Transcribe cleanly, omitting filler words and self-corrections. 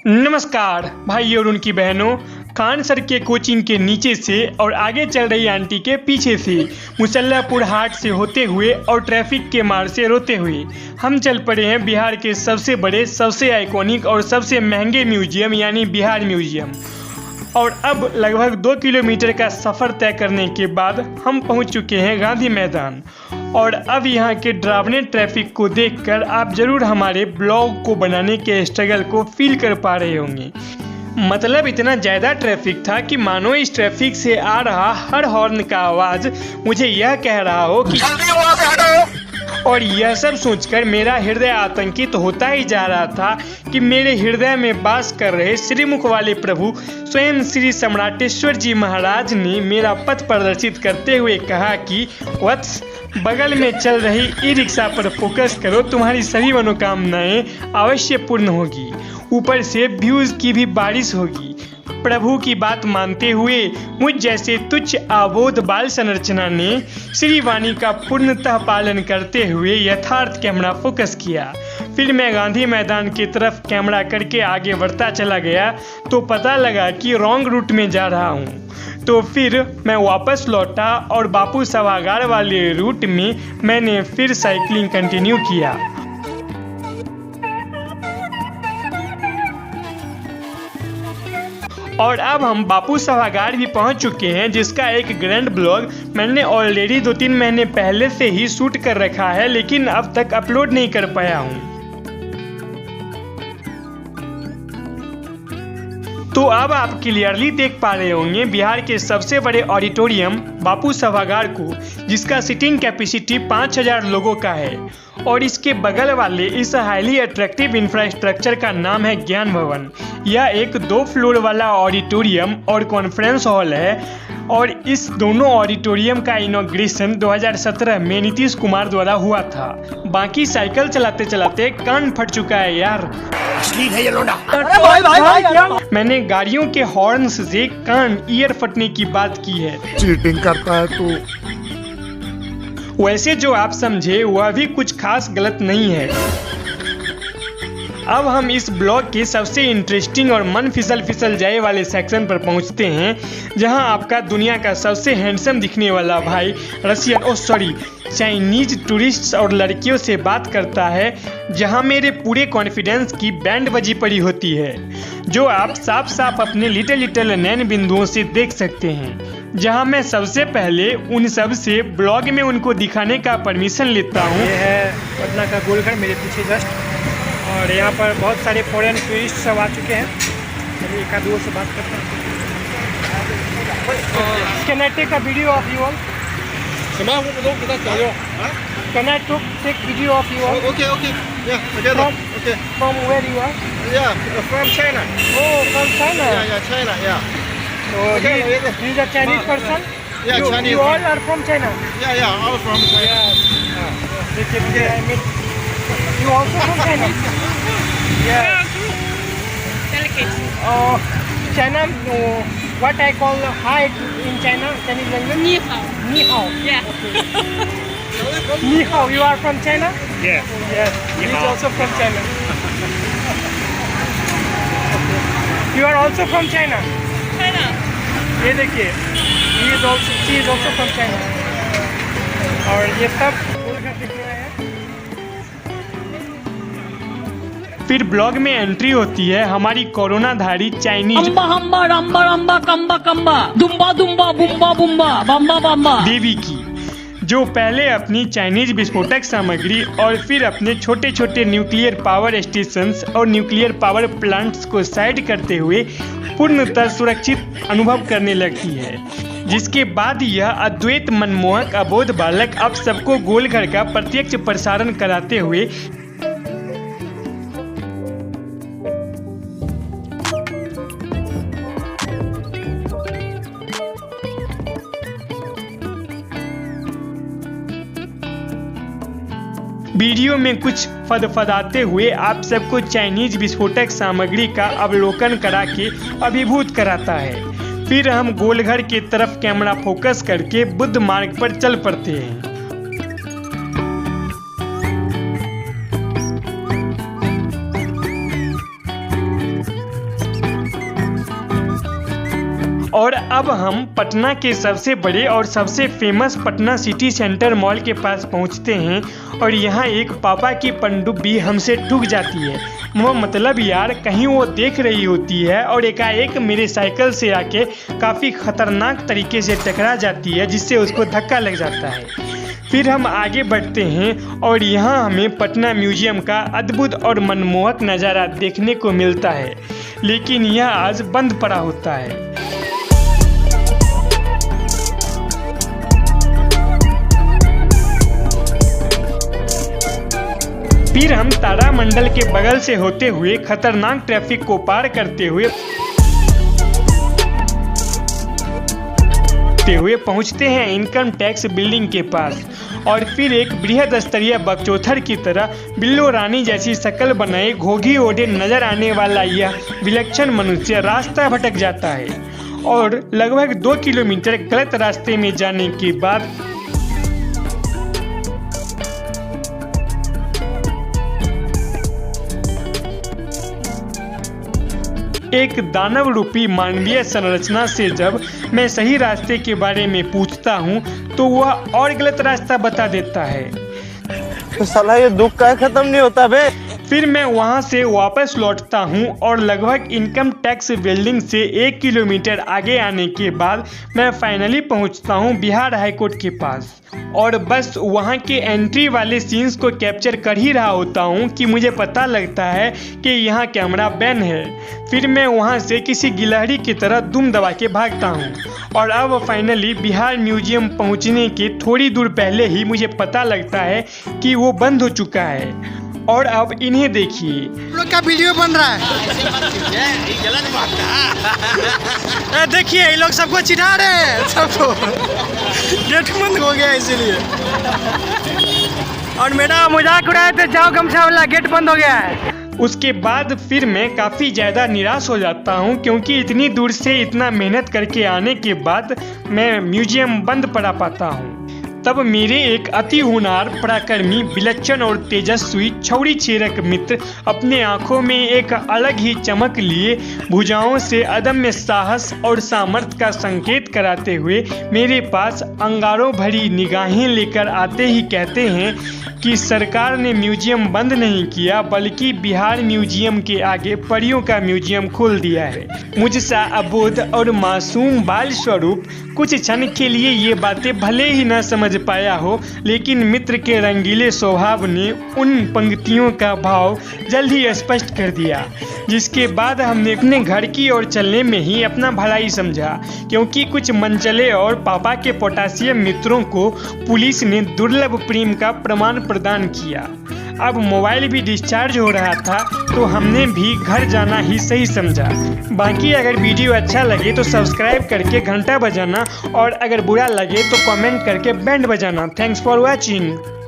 नमस्कार भाई और उनकी बहनों। खान सर के कोचिंग के नीचे से और आगे चल रही आंटी के पीछे से मुसल्लापुर हाट से होते हुए और ट्रैफिक के मार से रोते हुए हम चल पड़े हैं बिहार के सबसे बड़े, सबसे आइकॉनिक और सबसे महंगे म्यूजियम यानी बिहार म्यूजियम। और अब लगभग 2 किलोमीटर का सफ़र तय करने के बाद हम पहुंच चुके हैं गांधी मैदान। और अब यहाँ के डरावने ट्रैफिक को देखकर आप ज़रूर हमारे ब्लॉग को बनाने के स्ट्रगल को फील कर पा रहे होंगे। मतलब इतना ज़्यादा ट्रैफिक था कि मानो इस ट्रैफिक से आ रहा हर हॉर्न का आवाज़ मुझे यह कह रहा हो कि और यह सब सोचकर मेरा हृदय आतंकित होता ही जा रहा था कि मेरे हृदय में वास कर रहे श्रीमुख वाले प्रभु स्वयं श्री सम्राटेश्वर जी महाराज ने मेरा पथ प्रदर्शित करते हुए कहा कि वत्स, बगल में चल रही ई रिक्शा पर फोकस करो, तुम्हारी सभी मनोकामनाएं अवश्य पूर्ण होगी, ऊपर से व्यूज की भी बारिश होगी। प्रभु की बात मानते हुए मुझ जैसे तुच्छ अबोध बाल संरचना ने श्री वाणी का पूर्णतः पालन करते हुए यथार्थ कैमरा फोकस किया। फिर मैं गांधी मैदान की तरफ कैमरा करके आगे बढ़ता चला गया तो पता लगा कि रॉन्ग रूट में जा रहा हूँ। तो फिर मैं वापस लौटा और बापू सभागार वाले रूट में मैंने फिर साइकिलिंग कंटिन्यू किया। और अब हम बापू सभागार भी पहुंच चुके हैं, जिसका एक ग्रैंड ब्लॉग मैंने ऑलरेडी 2-3 महीने पहले से ही शूट कर रखा है, लेकिन अब तक अपलोड नहीं कर पाया हूं। तो अब आप क्लियरली देख पा रहे होंगे बिहार के सबसे बड़े ऑडिटोरियम बापू सभागार को, जिसका सीटिंग कैपेसिटी 5000 लोगों का है। और इसके बगल वाले इस हाईली अट्रैक्टिव इंफ्रास्ट्रक्चर का नाम है ज्ञान भवन। यह एक 2 फ्लोर वाला ऑडिटोरियम और कॉन्फ्रेंस हॉल है। और इस दोनों ऑडिटोरियम का इनॉग्रेशन 2017 में नीतीश कुमार द्वारा हुआ था। बाकी साइकिल चलाते चलाते कान फट चुका है यार। है ये लोंडा। मैंने गाड़ियों के हॉर्न्स से कान ईयर फटने की बात की है। चीटिंग करता है तू। वैसे जो आप समझे वह भी कुछ खास गलत नहीं है। अब हम इस ब्लॉग के सबसे इंटरेस्टिंग और मन फिसल जाए वाले सेक्शन पर पहुंचते हैं, जहां आपका दुनिया का सबसे हैंडसम दिखने वाला भाई चाइनीज टूरिस्ट्स और लड़कियों से बात करता है, जहां मेरे पूरे कॉन्फिडेंस की बैंड बजी पड़ी होती है, जो आप साफ साफ अपने लिटिल नैन बिंदुओं से देख सकते हैं। जहां मैं सबसे पहले उन सब से ब्लॉग में उनको दिखाने का परमिशन लेता हूं। ये है पटना का गोलघर मेरे पीछे जस्ट, और यहाँ पर बहुत सारे फॉरेन टूरिस्ट सब आ चुके हैं। चलिए एक आध से बात करते हैं। Can I take a video of you all? Can I take video of you all? Okay. Yeah, together. Okay. From where you are? Yeah, from China. Oh, from China. Yeah, China. Yeah. So he is a Chinese person? Yeah, you, Chinese. You all are from China? Yeah, all from China. Yeah. You also from China? Yeah. Delicate. China, what I call hi in China, Chinese language? Ni hao. Ni hao. Yeah. Okay. Ni hao, you are from China? Yeah. Yes, he is also from China. Okay. You are also from China? China. ये देखिए, she is also from China. और ये सब गोलघर दिख रहा है। फिर blog में एंट्री होती है हमारी कोरोनाधारी चाइनीज अम्बा हम्बा रम्बा रम्बा कम्बा कम्बा दुम्बा दुम्बा बुम्बा बुम्बा बम्बा बम्बा देवी की, जो पहले अपनी चाइनीज विस्फोटक सामग्री और फिर अपने छोटे छोटे न्यूक्लियर पावर स्टेशंस और न्यूक्लियर पावर प्लांट्स को साइड करते हुए पूर्णतः सुरक्षित अनुभव करने लगती है। जिसके बाद यह अद्वैत मनमोहक अबोध बालक अब सबको गोलघर का प्रत्यक्ष प्रसारण कराते हुए वीडियो में कुछ फदफदाते हुए आप सबको चाइनीज विस्फोटक सामग्री का अवलोकन करा के अभिभूत कराता है। फिर हम गोलघर की तरफ कैमरा फोकस करके बुद्ध मार्ग पर चल पड़ते हैं। और अब हम पटना के सबसे बड़े और सबसे famous Patna city centre mall के पास पहुंचते हैं और यहाँ एक पापा की पनडुब्बी हमसे ठुक जाती है। वो मतलब यार कहीं वो देख रही होती है और एकाएक मेरे साइकिल से आके काफ़ी ख़तरनाक तरीके से टकरा जाती है, जिससे उसको धक्का लग जाता है। फिर हम आगे बढ़ते हैं और यहाँ हमें पटना म्यूजियम का अद्भुत और मनमोहक नज़ारा देखने को मिलता है, लेकिन यह आज बंद पड़ा होता है। फिर हम तारामंडल के बगल से होते हुए खतरनाक ट्रैफिक को पार करते हुए पहुंचते हैं इनकम टैक्स बिल्डिंग के पास और फिर एक बृहद स्तरीय बकचोथर की तरह बिल्लो रानी जैसी शक्ल बनाए घोघी ओढ़े नजर आने वाला यह विलक्षण मनुष्य रास्ता भटक जाता है और लगभग 2 किलोमीटर गलत रास्ते में जाने के बाद एक दानव रूपी मानवीय संरचना से जब मैं सही रास्ते के बारे में पूछता हूँ तो वह और गलत रास्ता बता देता है। तो साला ये दुख का खत्म नहीं होता बे। फिर मैं वहाँ से वापस लौटता हूँ और लगभग इनकम टैक्स बिल्डिंग से 1 किलोमीटर आगे आने के बाद मैं फाइनली पहुँचता हूँ बिहार हाई कोर्ट के पास और बस वहाँ के एंट्री वाले सीन्स को कैप्चर कर ही रहा होता हूँ कि मुझे पता लगता है कि यहाँ कैमरा बैन है। फिर मैं वहाँ से किसी गिलहरी की तरह दुम दबा के भागता हूँ और अब फाइनली बिहार म्यूजियम पहुँचने के थोड़ी दूर पहले ही मुझे पता लगता है कि वो बंद हो चुका है। और अब इन्हें देखिए, लोग का वीडियो बन रहा है। देखिए ये लोग सबको चिढ़ा रहे हैं, सबको गेट बंद हो गया इसीलिए। और मेरा मजाक उड़ाए थे, जाओ गमछा वाला, गेट बंद हो गया है। उसके बाद फिर मैं काफ़ी ज़्यादा निराश हो जाता हूँ क्योंकि इतनी दूर से इतना मेहनत करके आने के बाद मैं म्यूजियम बंद पड़ा पाता हूँ। तब मेरे एक अति होनहार पराक्रमी विलक्षण और तेजस्वी छौड़ी छेरक मित्र अपने आंखों में एक अलग ही चमक लिए भुजाओं से अदम्य साहस और सामर्थ्य का संकेत कराते हुए मेरे पास अंगारों भरी निगाहें लेकर आते ही कहते हैं कि सरकार ने म्यूजियम बंद नहीं किया बल्कि बिहार म्यूजियम के आगे परियों का म्यूजियम खोल दिया है। मुझसा अबोध और मासूम बाल स्वरूप कुछ क्षण के लिए ये बातें भले ही न समझ पाया हो, लेकिन मित्र के रंगीले स्वभाव ने उन पंक्तियों का भाव जल्द ही स्पष्ट कर दिया, जिसके बाद हमने अपने घर की ओर चलने में ही अपना भलाई समझा क्योंकि कुछ मनचले और पापा के पोटासियम मित्रों को पुलिस ने दुर्लभ प्रेम का प्रमाण प्रदान किया। अब मोबाइल भी डिस्चार्ज हो रहा था तो हमने भी घर जाना ही सही समझा। बाकी अगर वीडियो अच्छा लगे तो सब्सक्राइब करके घंटा बजाना और अगर बुरा लगे तो कमेंट करके बैंड बजाना। Thanks for watching.